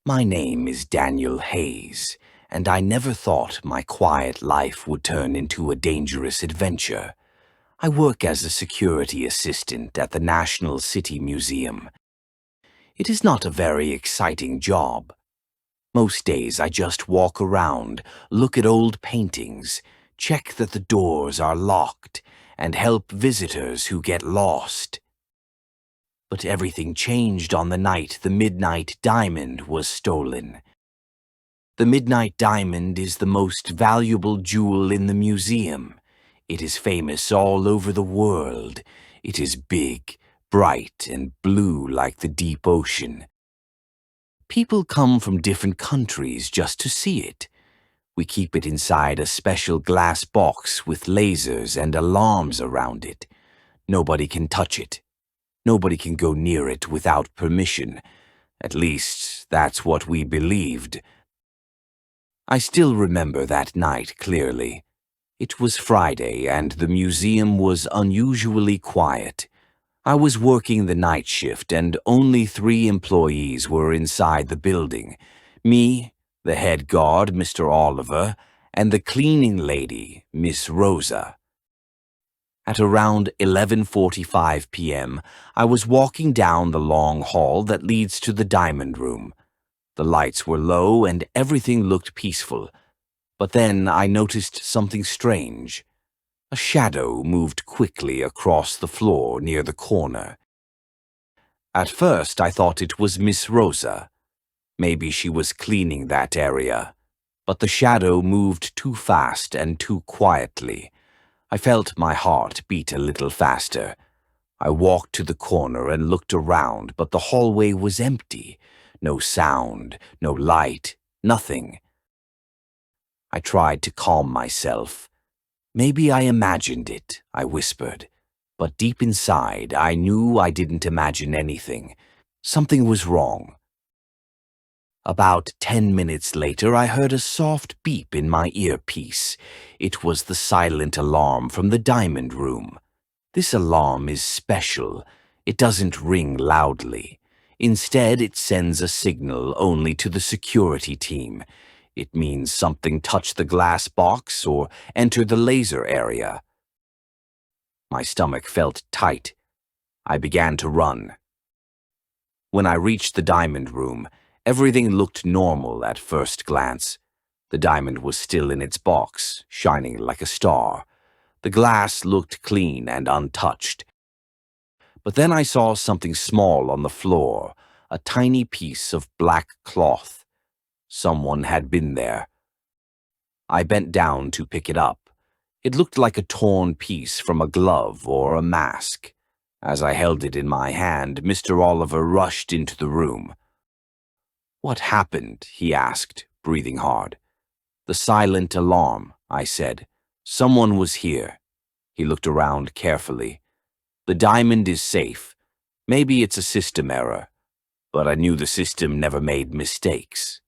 My name is Daniel Hayes, and I never thought my quiet life would turn into a dangerous adventure. I work as a security assistant at the National City Museum. It is not a very exciting job. Most days I just walk around, look at old paintings, check that the doors are locked, and help visitors who get lost. But everything changed on the night the Midnight Diamond was stolen. The Midnight Diamond is the most valuable jewel in the museum. It is famous all over the world. It is big, bright, and blue like the deep ocean. People come from different countries just to see it. We keep it inside a special glass box with lasers and alarms around it. Nobody can touch it. Nobody can go near it without permission. At least, that's what we believed. I still remember that night clearly. It was Friday, and the museum was unusually quiet. I was working the night shift, and only 3 employees were inside the building. Me, the head guard, Mr. Oliver, and the cleaning lady, Miss Rosa. At around 11:45 p.m., I was walking down the long hall that leads to the diamond room. The lights were low and everything looked peaceful. But then I noticed something strange. A shadow moved quickly across the floor near the corner. At first I thought it was Miss Rosa. Maybe she was cleaning that area. But the shadow moved too fast and too quietly. I felt my heart beat a little faster. I walked to the corner and looked around, but the hallway was empty. No sound, no light, nothing. I tried to calm myself. Maybe I imagined it, I whispered. But deep inside, I knew I didn't imagine anything. Something was wrong. About 10 minutes later, I heard a soft beep in my earpiece. It was the silent alarm from the diamond room. This alarm is special. It doesn't ring loudly. Instead, it sends a signal only to the security team. It means something touched the glass box or entered the laser area. My stomach felt tight. I began to run. When I reached the diamond room, everything looked normal at first glance. The diamond was still in its box, shining like a star. The glass looked clean and untouched. But then I saw something small on the floor, a tiny piece of black cloth. Someone had been there. I bent down to pick it up. It looked like a torn piece from a glove or a mask. As I held it in my hand, Mr. Oliver rushed into the room. "What happened?" he asked, breathing hard. "The silent alarm," I said. "Someone was here." He looked around carefully. "The diamond is safe. Maybe it's a system error. But I knew the system never made mistakes."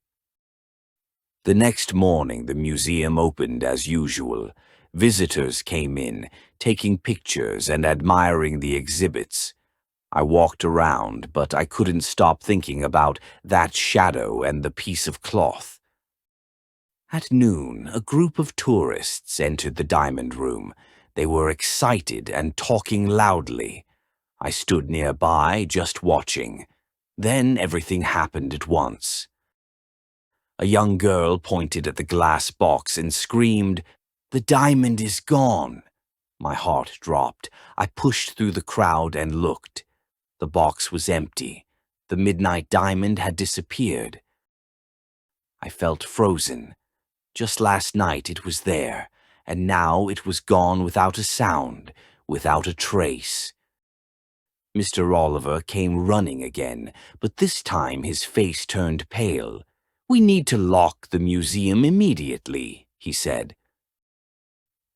The next morning, the museum opened as usual. Visitors came in, taking pictures and admiring the exhibits. I walked around, but I couldn't stop thinking about that shadow and the piece of cloth. At noon, a group of tourists entered the diamond room. They were excited and talking loudly. I stood nearby, just watching. Then everything happened at once. A young girl pointed at the glass box and screamed, "The diamond is gone!" My heart dropped. I pushed through the crowd and looked. The box was empty. The midnight diamond had disappeared. I felt frozen. Just last night it was there, and now it was gone without a sound, without a trace. Mr. Oliver came running again, but this time his face turned pale. "We need to lock the museum immediately," he said.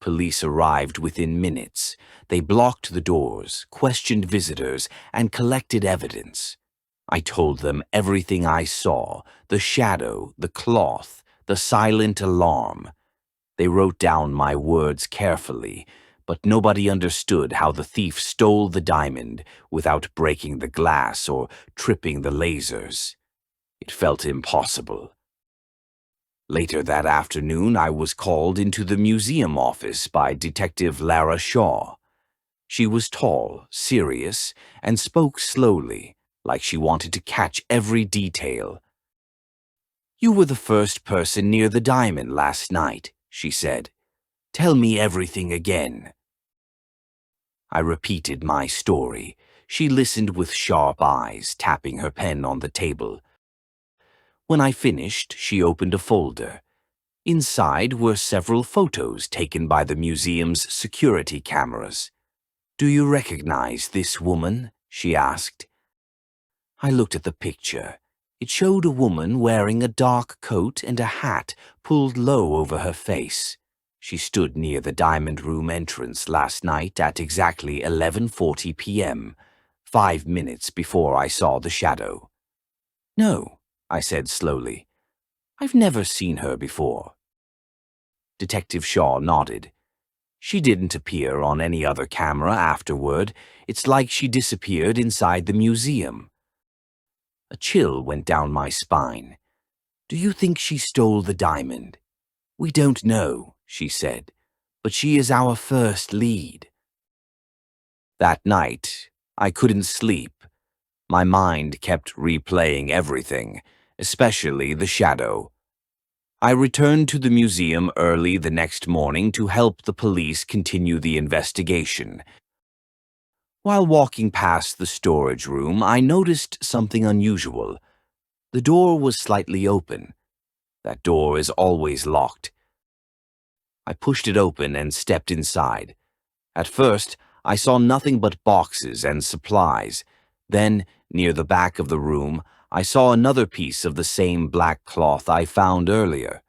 Police arrived within minutes. They blocked the doors, questioned visitors, and collected evidence. I told them everything I saw, the shadow, the cloth, the silent alarm. They wrote down my words carefully, but nobody understood how the thief stole the diamond without breaking the glass or tripping the lasers. It felt impossible. Later that afternoon, I was called into the museum office by Detective Lara Shaw. She was tall, serious, and spoke slowly, like she wanted to catch every detail. "You were the first person near the diamond last night," she said. "Tell me everything again." I repeated my story. She listened with sharp eyes, tapping her pen on the table. When I finished, she opened a folder. Inside were several photos taken by the museum's security cameras. "Do you recognize this woman?" she asked. I looked at the picture. It showed a woman wearing a dark coat and a hat pulled low over her face. She stood near the diamond room entrance last night at exactly 11:40 p.m., 5 minutes before I saw the shadow. "No," I said slowly. "I've never seen her before." Detective Shaw nodded. "She didn't appear on any other camera afterward. It's like she disappeared inside the museum." A chill went down my spine. "Do you think she stole the diamond?" "We don't know," she said, "but she is our first lead." That night, I couldn't sleep. My mind kept replaying everything, especially the shadow. I returned to the museum early the next morning to help the police continue the investigation. While walking past the storage room, I noticed something unusual. The door was slightly open. That door is always locked. I pushed it open and stepped inside. At first, I saw nothing but boxes and supplies. Then, near the back of the room, I saw another piece of the same black cloth I found earlier.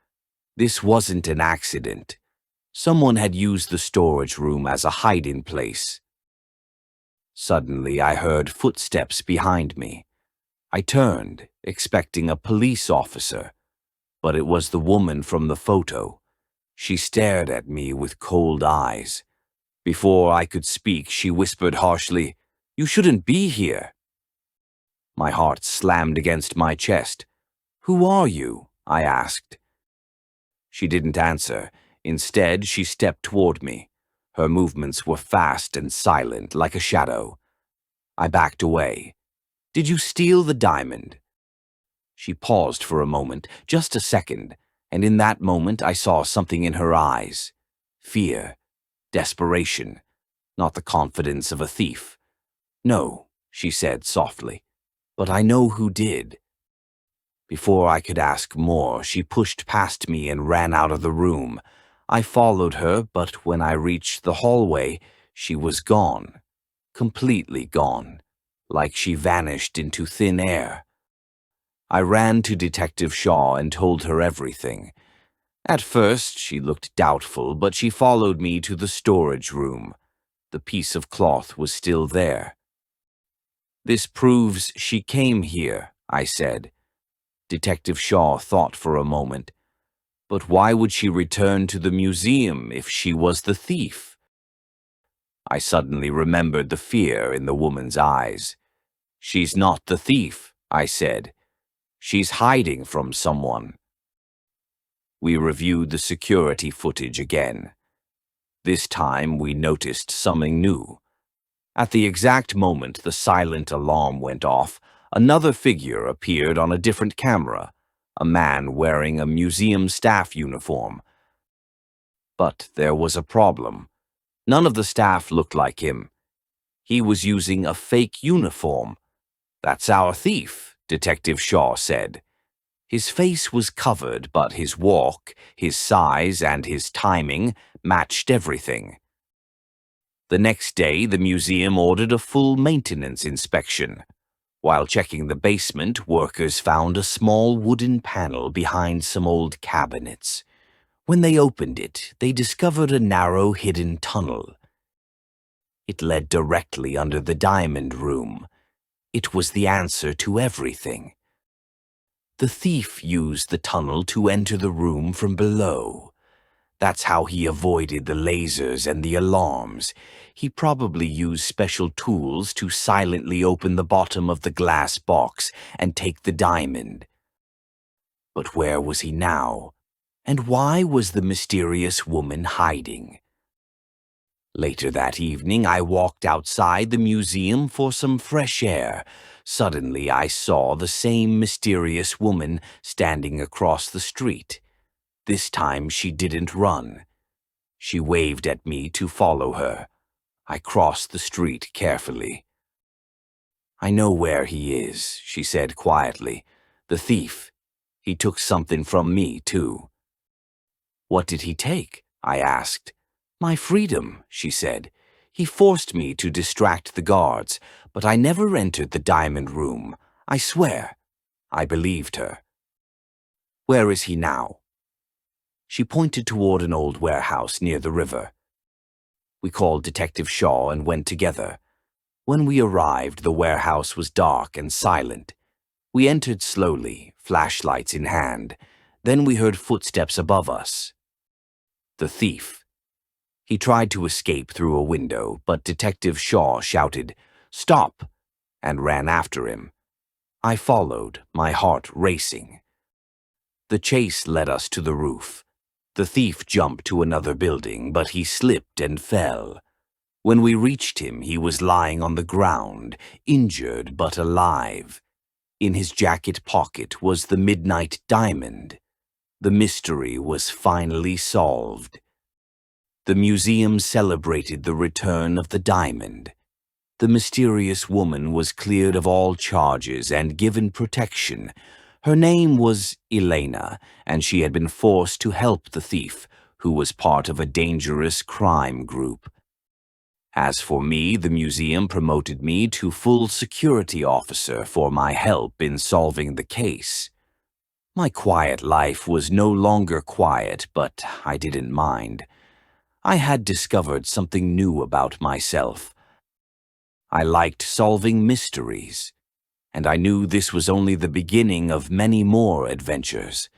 This wasn't an accident. Someone had used the storage room as a hiding place. Suddenly, I heard footsteps behind me. I turned, expecting a police officer, but it was the woman from the photo. She stared at me with cold eyes. Before I could speak, she whispered harshly, "You shouldn't be here." My heart slammed against my chest. "Who are you?" I asked. She didn't answer. Instead, she stepped toward me. Her movements were fast and silent, like a shadow. I backed away. "Did you steal the diamond?" She paused for a moment, just a second, and in that moment I saw something in her eyes. Fear, desperation, not the confidence of a thief. "No," she said softly, "but I know who did." Before I could ask more, she pushed past me and ran out of the room. I followed her, but when I reached the hallway, she was gone. Completely gone, like she vanished into thin air. I ran to Detective Shaw and told her everything. At first, she looked doubtful, but she followed me to the storage room. The piece of cloth was still there. "This proves she came here," I said. Detective Shaw thought for a moment. "But why would she return to the museum if she was the thief?" I suddenly remembered the fear in the woman's eyes. "She's not the thief," I said. "She's hiding from someone." We reviewed the security footage again. This time we noticed something new. At the exact moment the silent alarm went off, another figure appeared on a different camera, a man wearing a museum staff uniform. But there was a problem. None of the staff looked like him. He was using a fake uniform. "That's our thief," Detective Shaw said. His face was covered, but his walk, his size, and his timing matched everything. The next day, the museum ordered a full maintenance inspection. While checking the basement, workers found a small wooden panel behind some old cabinets. When they opened it, they discovered a narrow hidden tunnel. It led directly under the diamond room. It was the answer to everything. The thief used the tunnel to enter the room from below. That's how he avoided the lasers and the alarms. He probably used special tools to silently open the bottom of the glass box and take the diamond. But where was he now? And why was the mysterious woman hiding? Later that evening, I walked outside the museum for some fresh air. Suddenly, I saw the same mysterious woman standing across the street. This time, she didn't run. She waved at me to follow her. I crossed the street carefully. "I know where he is," she said quietly. "The thief. He took something from me, too." "What did he take?" I asked. "My freedom," she said. "He forced me to distract the guards, but I never entered the diamond room. I swear." I believed her. "Where is he now?" She pointed toward an old warehouse near the river. We called Detective Shaw and went together. When we arrived, the warehouse was dark and silent. We entered slowly, flashlights in hand. Then we heard footsteps above us. The thief. He tried to escape through a window, but Detective Shaw shouted, "Stop!" and ran after him. I followed, my heart racing. The chase led us to the roof. The thief jumped to another building, but he slipped and fell. When we reached him, he was lying on the ground, injured but alive. In his jacket pocket was the midnight diamond. The mystery was finally solved. The museum celebrated the return of the diamond. The mysterious woman was cleared of all charges and given protection. Her name was Elena, and she had been forced to help the thief, who was part of a dangerous crime group. As for me, the museum promoted me to full security officer for my help in solving the case. My quiet life was no longer quiet, but I didn't mind. I had discovered something new about myself. I liked solving mysteries, and I knew this was only the beginning of many more adventures.